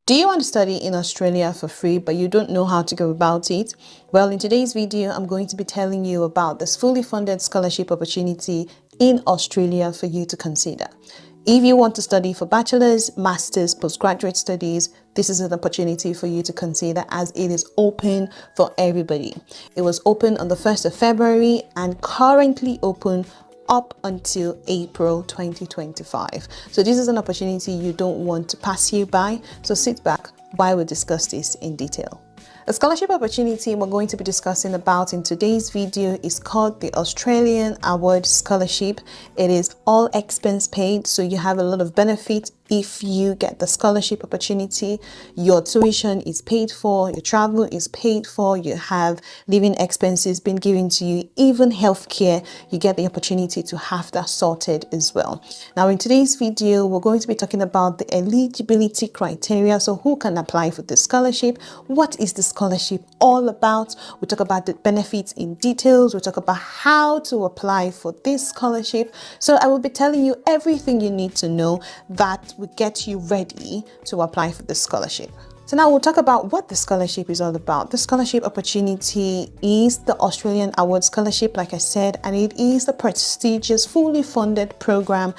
Do you want to study in Australia for free, but you don't know how to go about it? Well, in today's video, I'm going to be telling you about this fully funded scholarship opportunity in Australia for you to consider. If you want to study for bachelor's, master's, postgraduate studies, this is an opportunity for you to consider as it is open for everybody. It was open on the 1st of February and currently open up until April 2025. So this is an opportunity you don't want to pass you by. So sit back while we discuss this in detail. A scholarship opportunity we're going to be discussing about in today's video is called the Australian Award Scholarship. It is all expense paid, so you have a lot of benefits if you get the scholarship opportunity. Your tuition is paid for, your travel is paid for, you have living expenses being given to you, even healthcare, you get the opportunity to have that sorted as well. Now in today's video, we're going to be talking about the eligibility criteria. So who can apply for this scholarship? What is the scholarship all about? We talk about the benefits in details. We talk about how to apply for this scholarship. So I will be telling you everything you need to know that will get you ready to apply for the scholarship. So now we'll talk about what the scholarship is all about. The scholarship opportunity is the Australian Award Scholarship, like I said, and it is the prestigious, fully funded program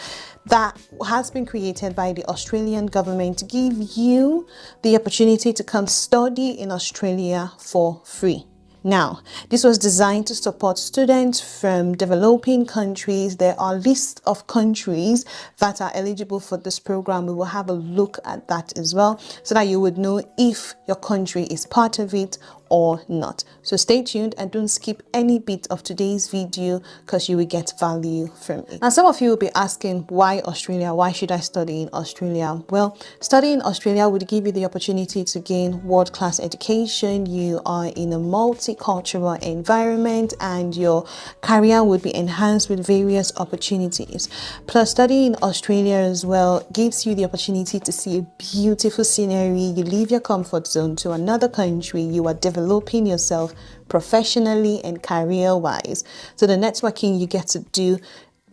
that has been created by the Australian government to give you the opportunity to come study in Australia for free. Now, this was designed to support students from developing countries. There are lists of countries that are eligible for this program. We will have a look at that as well, so that you would know if your country is part of it or not. So stay tuned and don't skip any bit of today's video because you will get value from it. Now, some of you will be asking, why Australia? Why should I study in Australia? Well, studying in Australia would give you the opportunity to gain world-class education. You are in a multicultural environment and your career would be enhanced with various opportunities. Plus, studying in Australia as well gives you the opportunity to see a beautiful scenery. You leave your comfort zone to another country. You are developing yourself professionally and career-wise. So the networking you get to do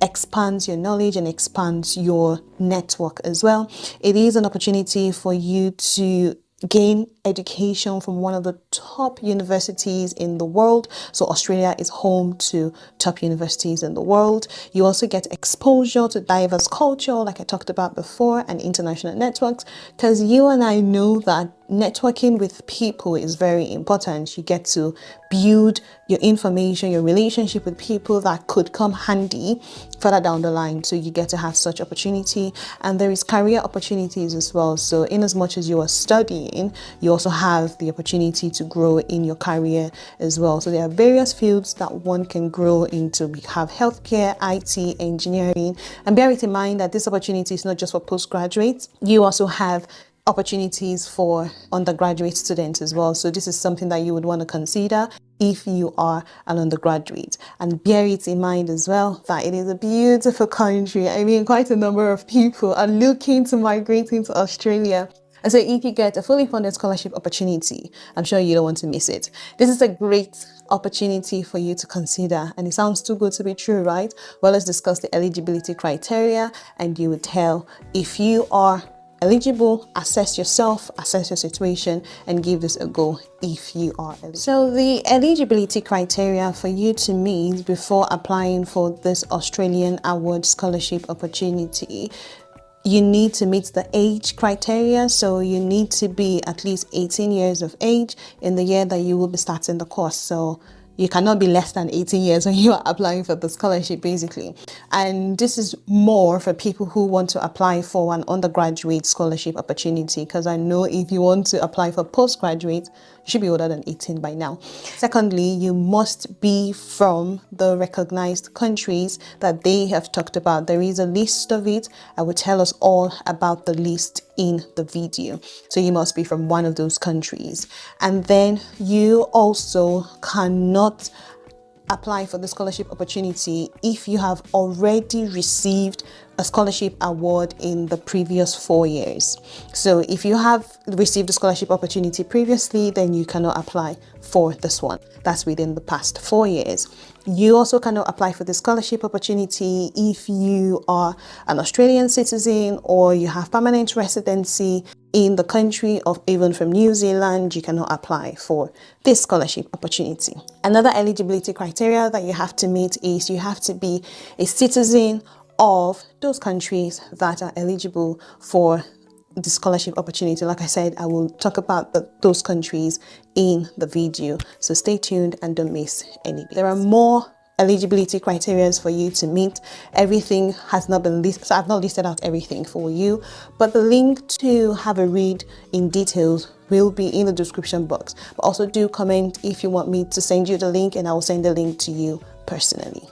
expands your knowledge and expands your network as well. It is an opportunity for you to gain education from one of the top universities in the world. So Australia is home to top universities in the world. You also get exposure to diverse culture, like I talked about before, and international networks, because you and I know that networking with people is very important. You get to build your information, your relationship with people that could come handy further down the line. So you get to have such opportunity, and there is career opportunities as well. So in as much as you are studying, you also have the opportunity to grow in your career as well. So there are various fields that one can grow into. We have healthcare, IT, engineering, and bear it in mind that this opportunity is not just for postgraduates. You also have opportunities for undergraduate students as well. So this is something that you would want to consider if you are an undergraduate. And bear it in mind as well that it is a beautiful country. I mean, quite a number of people are looking to migrate into Australia. And so if you get a fully funded scholarship opportunity, I'm sure you don't want to miss it. This is a great opportunity for you to consider, and it sounds too good to be true, right? Well, let's discuss the eligibility criteria and you would tell if you are eligible. Assess yourself, assess your situation, and give this a go if you are eligible. So the eligibility criteria for you to meet before applying for this Australian Award Scholarship opportunity: you need to meet the age criteria. So you need to be at least 18 years of age in the year that you will be starting the course. So you cannot be less than 18 years when you are applying for the scholarship, basically. And this is more for people who want to apply for an undergraduate scholarship opportunity, because I know if you want to apply for postgraduate, you should be older than 18 by now. Secondly, you must be from the recognized countries that they have talked about. There is a list of it. I will tell us all about the list in the video. So you must be from one of those countries. And then you also cannot apply for the scholarship opportunity if you have already received a scholarship award in the previous 4 years. So if you have received a scholarship opportunity previously, then you cannot apply for this one. That's within the past 4 years. You also cannot apply for the scholarship opportunity if you are an Australian citizen or you have permanent residency in the country, or even from New Zealand, you cannot apply for this scholarship opportunity. Another eligibility criteria that you have to meet is you have to be a citizen of those countries that are eligible for the scholarship opportunity. Like I said, I will talk about those countries in the video, so stay tuned and don't miss any. There are more eligibility criteria for you to meet. Everything has not been listed, so I've not listed out everything for you, but the link to have a read in details will be in the description box. But also do comment if you want me to send you the link, and I will send the link to you personally.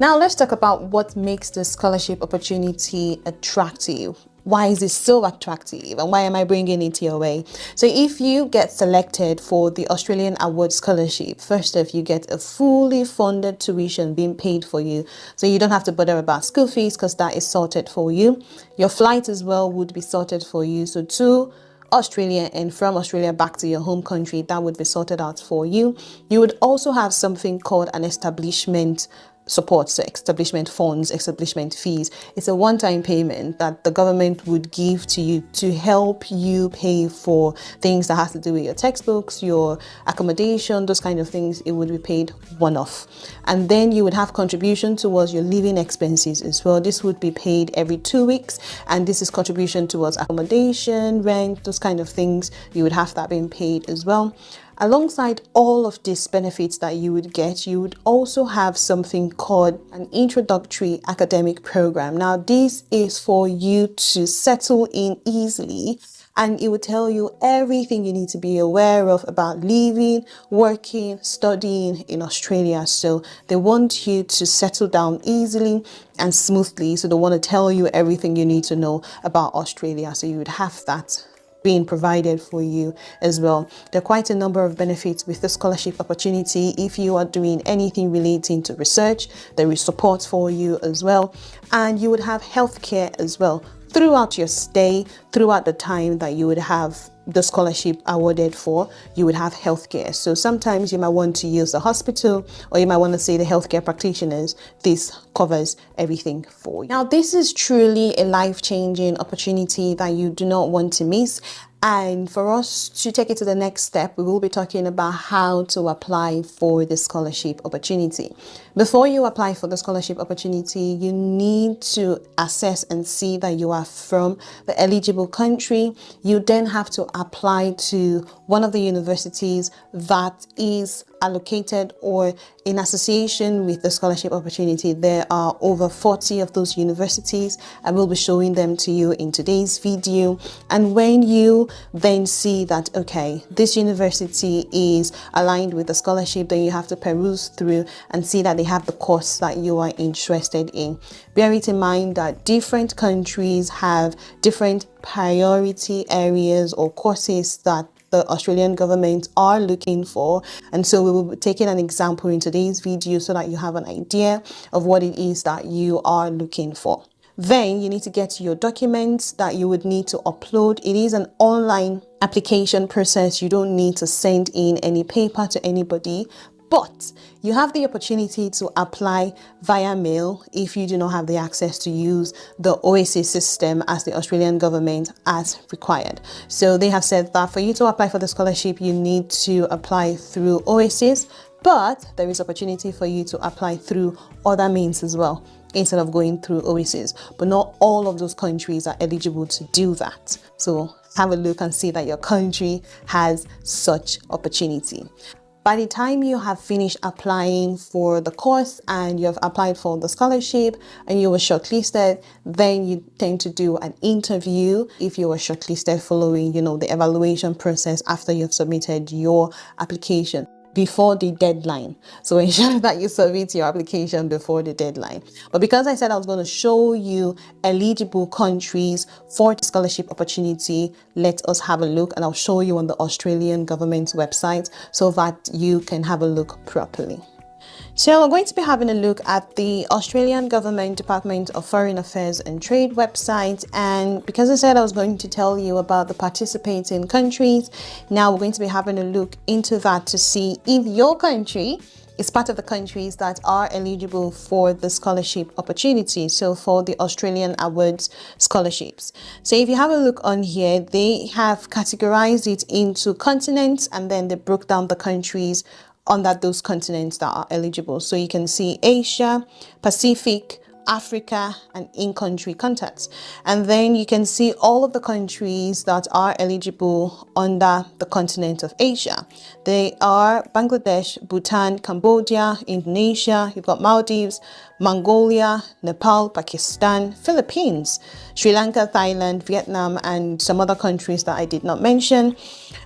Now let's talk about what makes the scholarship opportunity attractive. Why is it so attractive, and why am I bringing it your way? So if you get selected for the Australian Award Scholarship, first off, you get a fully funded tuition being paid for you. So you don't have to bother about school fees because that is sorted for you. Your flight as well would be sorted for you. So to Australia and from Australia back to your home country, that would be sorted out for you. You would also have something called an establishment support, so establishment funds, establishment fees. It's a one-time payment that the government would give to you to help you pay for things that has to do with your textbooks, your accommodation, those kind of things. It would be paid one-off. And then you would have contribution towards your living expenses as well. This would be paid every 2 weeks, and this is contribution towards accommodation, rent, those kind of things. You would have that being paid as well. Alongside all of these benefits that you would get, you would also have something called an introductory academic program. Now, this is for you to settle in easily, and it will tell you everything you need to be aware of about living, working, studying in Australia. So they want you to settle down easily and smoothly. So they want to tell you everything you need to know about Australia. So you would have that being provided for you as well. There are quite a number of benefits with the scholarship opportunity. If you are doing anything relating to research, there is support for you as well, and you would have healthcare as well throughout your stay, throughout the time that you would have the scholarship awarded for. You would have healthcare. So sometimes you might want to use the hospital, or you might want to see the healthcare practitioners. This covers everything for you. Now, this is truly a life-changing opportunity that you do not want to miss. And for us to take it to the next step, we will be talking about how to apply for the scholarship opportunity. Before you apply for the scholarship opportunity, you need to assess and see that you are from the eligible country. You then have to apply to one of the universities that is allocated or in association with the scholarship opportunity. There are over 40 of those universities, and we'll be showing them to you in today's video. And when you then see that, okay, this university is aligned with the scholarship, then you have to peruse through and see that they have the course that you are interested in. Bear it in mind that different countries have different priority areas or courses that the Australian government are looking for, and so we will be taking an example in today's video so that you have an idea of what it is that you are looking for. Then you need to get your documents that you would need to upload. It is an online application process. You don't need to send in any paper to anybody, but you have the opportunity to apply via mail if you do not have the access to use the Oasis system as the Australian government has required. So they have said that for you to apply for the scholarship, you need to apply through Oasis, but there is opportunity for you to apply through other means as well, instead of going through Oasis. But not all of those countries are eligible to do that. So have a look and see that your country has such opportunity. By the time you have finished applying for the course and you have applied for the scholarship and you were shortlisted, then you tend to do an interview if you were shortlisted following, the evaluation process after you've submitted your application before the deadline. So ensure that you submit your application before the deadline. But because I said I was going to show you eligible countries for the scholarship opportunity, let us have a look, and I'll show you on the Australian government's website so that you can have a look properly. So we're going to be having a look at the Australian Government Department of Foreign Affairs and Trade website. And because I said I was going to tell you about the participating countries, now we're going to be having a look into that to see if your country It's part of the countries that are eligible for the scholarship opportunity. So for the Australian Awards scholarships. So if you have a look on here, they have categorized it into continents, and then they broke down the countries under those continents that are eligible. So you can see Asia, Pacific, Africa, and in-country contacts. And then you can see all of the countries that are eligible under the continent of Asia. They are Bangladesh, Bhutan, Cambodia, Indonesia, you've got Maldives, Mongolia, Nepal, Pakistan, Philippines, Sri Lanka, Thailand, Vietnam, and some other countries that I did not mention.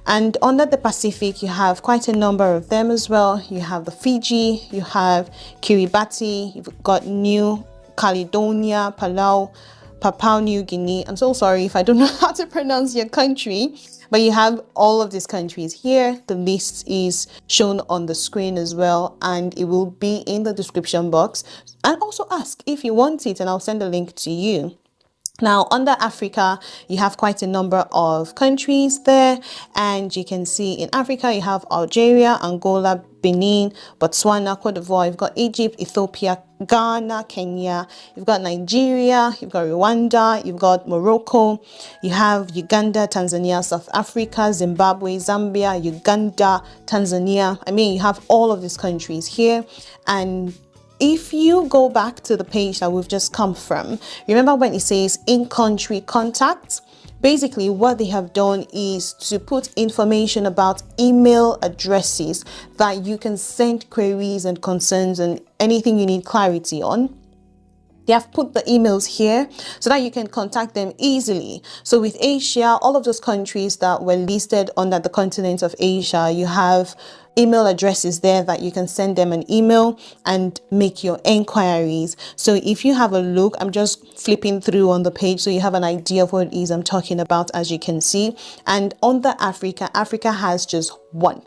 And under the Pacific, you have quite a number of them as well. You have the Fiji, you have Kiribati, you've got New Caledonia, Palau, Papua New Guinea. I'm so sorry if I don't know how to pronounce your country, but you have all of these countries here. The list is shown on the screen as well, and it will be in the description box. And also ask if you want it, and I'll send a link to you. Now, under Africa, you have quite a number of countries there, and you can see in Africa, you have Algeria, Angola, Benin, Botswana, Cote d'Ivoire, you've got Egypt, Ethiopia, Ghana, Kenya, you've got Nigeria, you've got Rwanda, you've got Morocco, you have Uganda, Tanzania, South Africa, Zimbabwe, Zambia, Uganda, Tanzania. I mean, you have all of these countries here. And if you go back to the page that we've just come from, remember when it says in-country contacts? Basically, what they have done is to put information about email addresses that you can send queries and concerns and anything you need clarity on. They have put the emails here so that you can contact them easily. So with Asia, all of those countries that were listed under the continent of Asia, you have email addresses there that you can send them an email and make your inquiries. So if you have a look, I'm just flipping through on the page so you have an idea of what it is I'm talking about, as you can see. And under Africa, Africa has just one.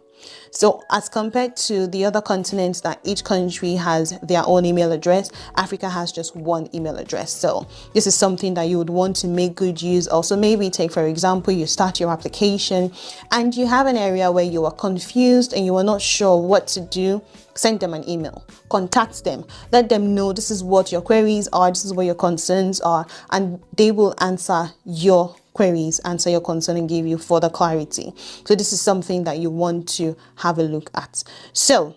So as compared to the other continents that each country has their own email address, Africa has just one email address. So this is something that you would want to make good use of. So maybe take, for example, you start your application and you have an area where you are confused and you are not sure what to do. Send them an email, contact them, let them know this is what your queries are, this is what your concerns are, and they will answer your queries, answer your concern, and give you further clarity. So this is something that you want to have a look at. So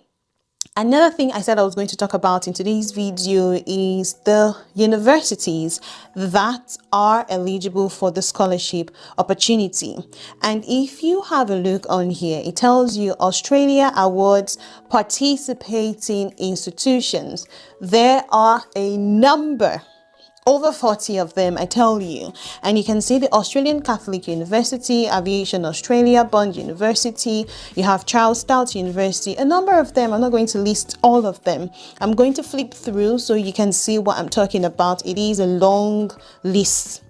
another thing I said I was going to talk about in today's video is the universities that are eligible for the scholarship opportunity. And if you have a look on here, it tells you Australia awards participating institutions. There are a number, over 40 of them, I tell you. And you can see the Australian Catholic University, Aviation Australia, Bond University, you have Charles Sturt University, a number of them. I'm not going to list all of them. I'm going to flip through so you can see what I'm talking about. It is a long list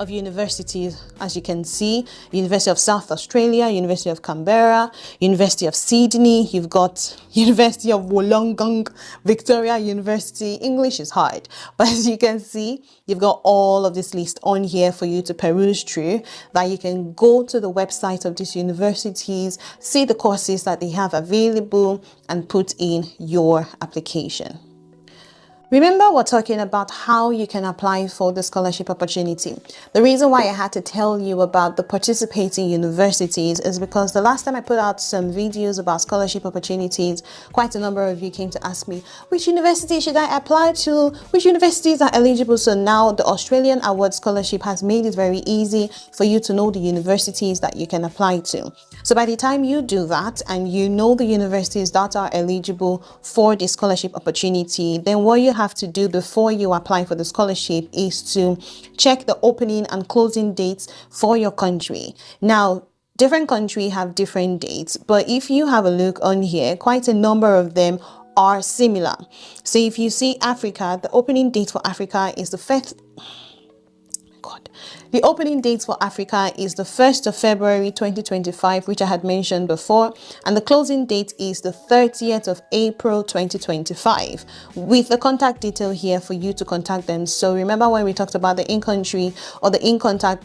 of universities, as you can see. University of South Australia, University of Canberra, University of Sydney, you've got University of Wollongong, Victoria University. English is hard, but as you can see, you've got all of this list on here for you to peruse through, that you can go to the website of these universities, see the courses that they have available, and put in your application. Remember, we're talking about how you can apply for the scholarship opportunity. The reason why I had to tell you about the participating universities is because the last time I put out some videos about scholarship opportunities, quite a number of you came to ask me, which university should I apply to? Which universities are eligible? So now the Australian Award Scholarship has made it very easy for you to know the universities that you can apply to. So by the time you do that and you know the universities that are eligible for the scholarship opportunity, then what you have to do before you apply for the scholarship is to check the opening and closing dates for your country. Now, different countries have different dates, but if you have a look on here, quite a number of them are similar. So if you see Africa, the opening date for Africa is the 1st. The opening date for Africa is the 1st of February 2025, which I had mentioned before, and the closing date is the 30th of April 2025, with the contact detail here for you to contact them. So remember when we talked about the in-country or the in-country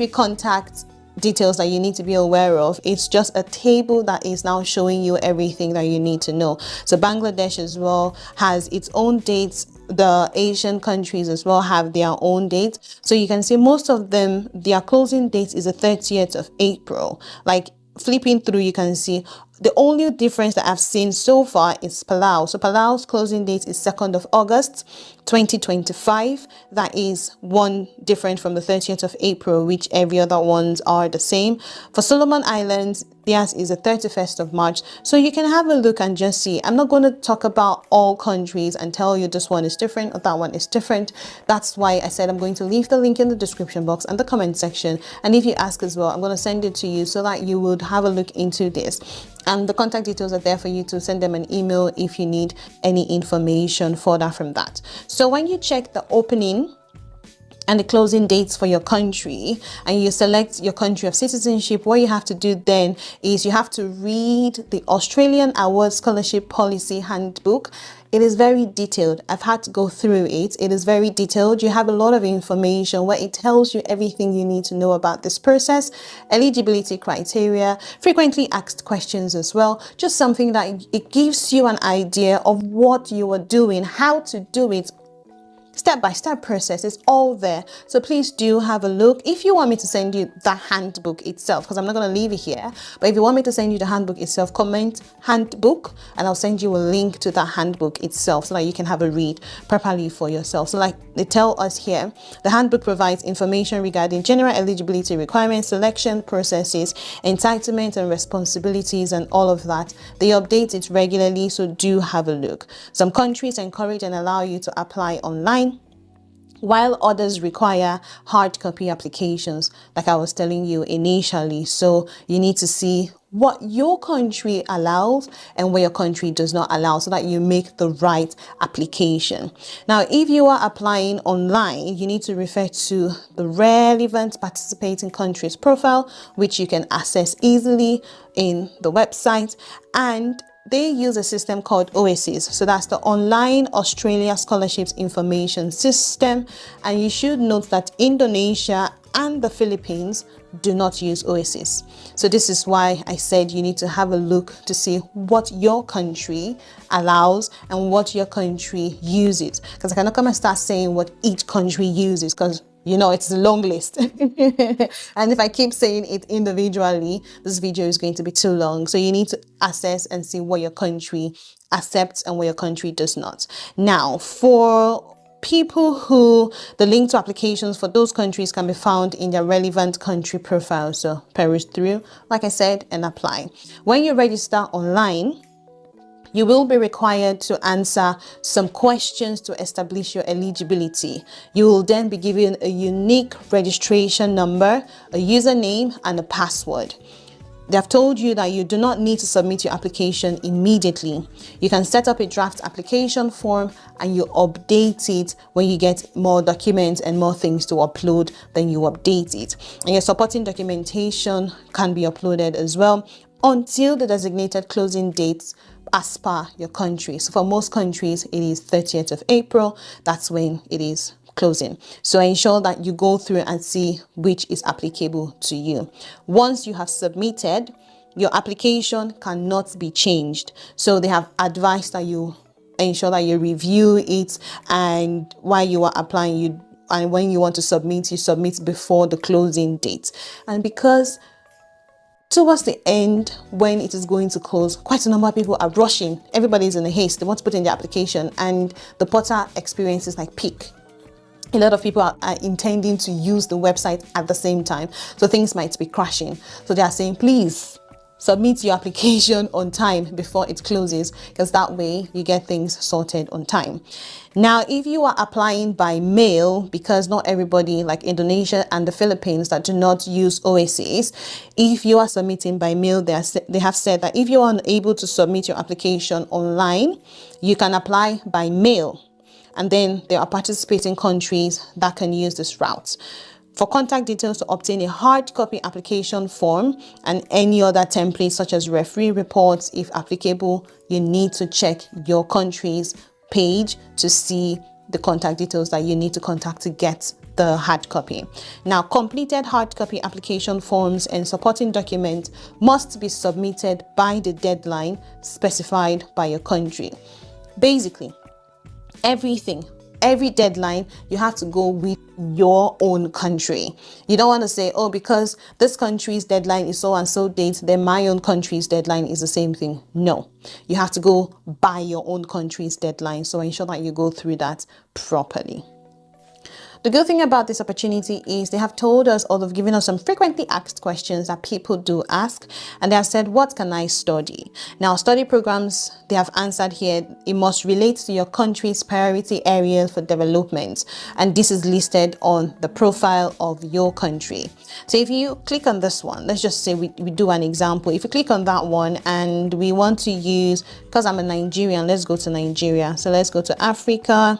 contact details that you need to be aware of. It's just a table that is now showing you everything that you need to know. So Bangladesh as well has its own dates. The Asian countries as well have their own dates. So you can see most of them, their closing date is the 30th of April. Like flipping through, you can see the only difference that I've seen so far is Palau. So Palau's closing date is 2nd of August 2025. That is one different from the 30th of April, which every other ones are the same. For Solomon Islands, theirs is the 31st of March. So you can have a look and just see. I'm not going to talk about all countries and tell you this one is different or that one is different. That's why I said I'm going to leave the link in the description box and the comment section. And if you ask as well, I'm going to send it to you so that you would have a look into this. And the contact details are there for you to send them an email if you need any information further from that. So when you check the opening and the closing dates for your country and you select your country of citizenship, what you have to do then is you have to read the Australian Award Scholarship Policy Handbook. It is very detailed. I've had to go through it. It is very detailed. You have a lot of information where it tells you everything you need to know about this process, eligibility criteria, frequently asked questions as well. Just something that it gives you an idea of what you are doing, how to do it. Step-by-step process is all there. So please do have a look. If you want me to send you the handbook itself, because I'm not going to leave it here, but if you want me to send you the handbook itself, comment handbook and I'll send you a link to the handbook itself so that you can have a read properly for yourself. So like they tell us here, the handbook provides information regarding general eligibility requirements, selection processes, entitlement and responsibilities and all of that. They update it regularly, so do have a look. Some countries encourage and allow you to apply online, while others require hard copy applications, like I was telling you initially. So you need to see what your country allows and what your country does not allow so that you make the right application. Now, if you are applying online, you need to refer to the relevant participating countries profile, which you can access easily in the website. And they use a system called OASIS. So that's the Online Australia Scholarships Information System. And you should note that Indonesia and the Philippines do not use OASIS. So this is why I said you need to have a look to see what your country allows and what your country uses. Because I cannot come and start saying what each country uses, because you know, it's a long list. And if I keep saying it individually, this video is going to be too long. So you need to assess and see what your country accepts and what your country does not. Now, for people who the link to applications for those countries can be found in their relevant country profile. So peruse through, like I said, and apply. When you register online, you will be required to answer some questions to establish your eligibility. You will then be given a unique registration number, a username, and a password. They have told you that you do not need to submit your application immediately. You can set up a draft application form and you update it when you get more documents and more things to upload, then you update it. And your supporting documentation can be uploaded as well until the designated closing dates as per your country. So for most countries, it is 30th of April. That's when it is closing. So ensure that you go through and see which is applicable to you. Once you have submitted, your application cannot be changed. So they have advised that you ensure that you review it, and while you are applying, and when you want to submit, you submit before the closing date. And because towards the end, when it is going to close, quite a number of people are rushing. Everybody's in a haste. They want to put in their application, and the portal experiences like peak. A lot of people are intending to use the website at the same time, so things might be crashing. So they are saying, please submit your application on time before it closes, because that way you get things sorted on time. Now, if you are applying by mail, because not everybody, like Indonesia and the Philippines that do not use OASIS, if you are submitting by mail, they have said that if you are unable to submit your application online, you can apply by mail. And then there are participating countries that can use this route. For contact details to obtain a hard copy application form and any other templates such as referee reports, if applicable, you need to check your country's page to see the contact details that you need to contact to get the hard copy. Now, completed hard copy application forms and supporting documents must be submitted by the deadline specified by your country. Basically, every deadline, you have to go with your own country. You don't want to say, oh, because this country's deadline is so and so date, then my own country's deadline is the same thing. No, you have to go by your own country's deadline. So ensure that you go through that properly. The good thing about this opportunity is they have told us, or they've given us some frequently asked questions that people do ask, and they have said, what can I study? Now, study programs, they have answered here, it must relate to your country's priority areas for development, and this is listed on the profile of your country. So if you click on this one, let's just say we do an example. If you click on that one and we want to use, because I'm a Nigerian, let's go to Nigeria. So let's go to Africa.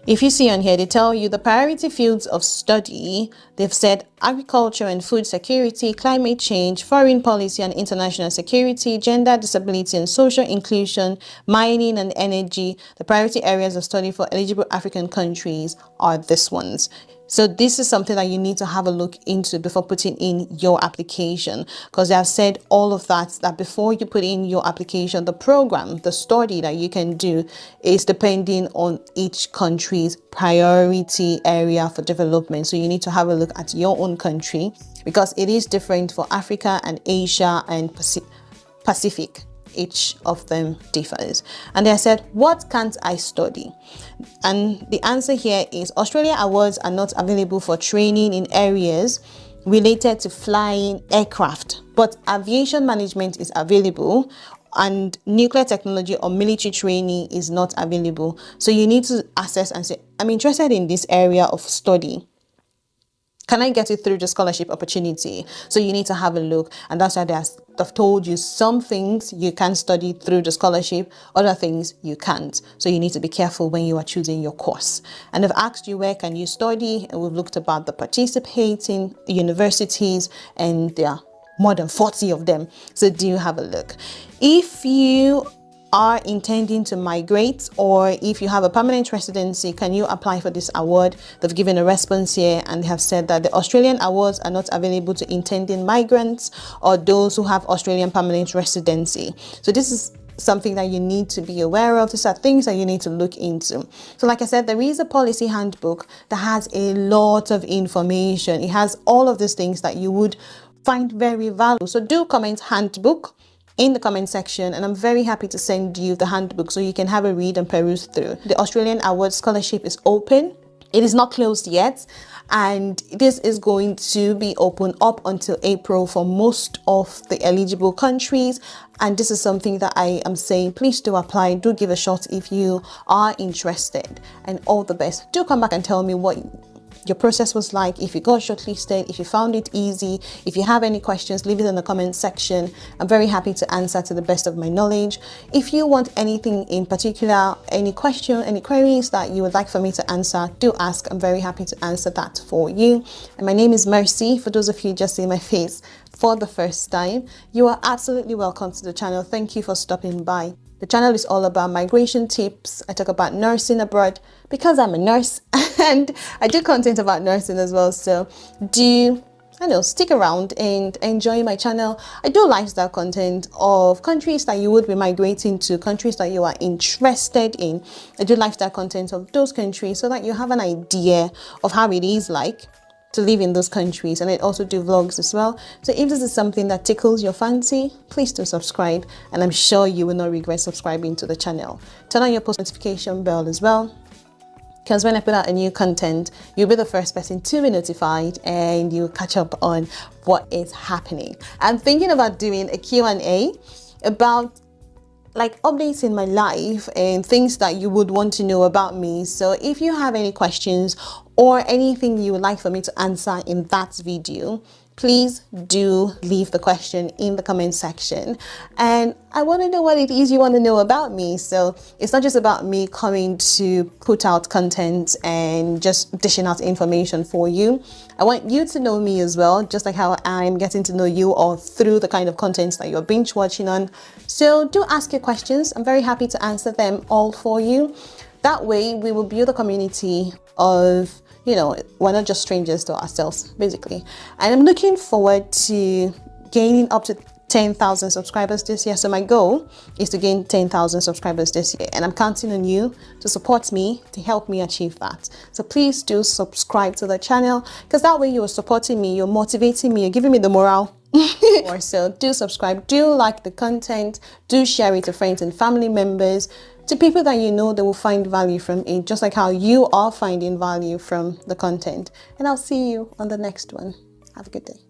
If you see on here, they tell you the priority fields of study. They've said agriculture and food security, climate change, foreign policy and international security, gender, disability and social inclusion, mining and energy. The priority areas of study for eligible African countries are these ones. So this is something that you need to have a look into before putting in your application, because they have said all of that before you put in your application, the program, the study that you can do is depending on each country's priority area for development. So you need to have a look at your own country, because it is different for Africa and Asia and Pacific. Each of them differs. And they said, what can't I study? And the answer here is Australia awards are not available for training in areas related to flying aircraft, but aviation management is available, and nuclear technology or military training is not available. So you need to assess and say, I'm interested in this area of study. Can I get it through the scholarship opportunity? So you need to have a look, and that's why they've told you some things you can study through the scholarship, other things you can't. So you need to be careful when you are choosing your course. And they've asked you where can you study, and we've looked about the participating universities, and there are more than 40 of them. So do have a look. If you are intending to migrate, or if you have a permanent residency, can you apply for this award? They've given a response here, and they have said that the Australian awards are not available to intending migrants or those who have Australian permanent residency. So this is something that you need to be aware of. These are things that you need to look into. So like I said, there is a policy handbook that has a lot of information. It has all of these things that you would find very valuable. So do comment handbook in the comment section, and I'm very happy to send you the handbook so you can have a read and peruse through. The Australian Award Scholarship is open. It is not closed yet, and this is going to be open up until April for most of the eligible countries. And this is something that I am saying, please do apply, do give a shot if you are interested, and all the best. Do come back and tell me what your process was like, if you got shortlisted, if you found it easy. If you have any questions, leave it in the comment section. I'm very happy to answer to the best of my knowledge. If you want anything in particular, any question, any queries that you would like for me to answer, do ask. I'm very happy to answer that for you. And my name is Mercy. For those of you just seeing my face for the first time, you are absolutely welcome to the channel. Thank you for stopping by. The channel is all about migration tips. I talk about nursing abroad because I'm a nurse, and I do content about nursing as well. So stick around and enjoy my channel. I do lifestyle content of countries that you would be migrating to, countries that you are interested in. I do lifestyle content of those countries so that you have an idea of how it is like to live in those countries, and I also do vlogs as well. So if this is something that tickles your fancy, please do subscribe, and I'm sure you will not regret subscribing to the channel. Turn on your post notification bell as well, because when I put out a new content, you'll be the first person to be notified, and you'll catch up on what is happening. I'm thinking about doing a Q&A about like updates in my life and things that you would want to know about me. So if you have any questions or anything you would like for me to answer in that video, please do leave the question in the comment section. And I want to know what it is you want to know about me. So it's not just about me coming to put out content and just dishing out information for you. I want you to know me as well, just like how I'm getting to know you all through the kind of content that you're binge watching on. So do ask your questions. I'm very happy to answer them all for you. That way we will build a community of, we're not just strangers to ourselves, basically. And I'm looking forward to gaining up to 10,000 subscribers this year. So my goal is to gain 10,000 subscribers this year. And I'm counting on you to support me, to help me achieve that. So please do subscribe to the channel, because that way you're supporting me, you're motivating me, you're giving me the morale. Or so do subscribe, do like the content, do share it to friends and family members, to people that you know they will find value from it, just like how you are finding value from the content. And I'll see you on the next one. Have a good day.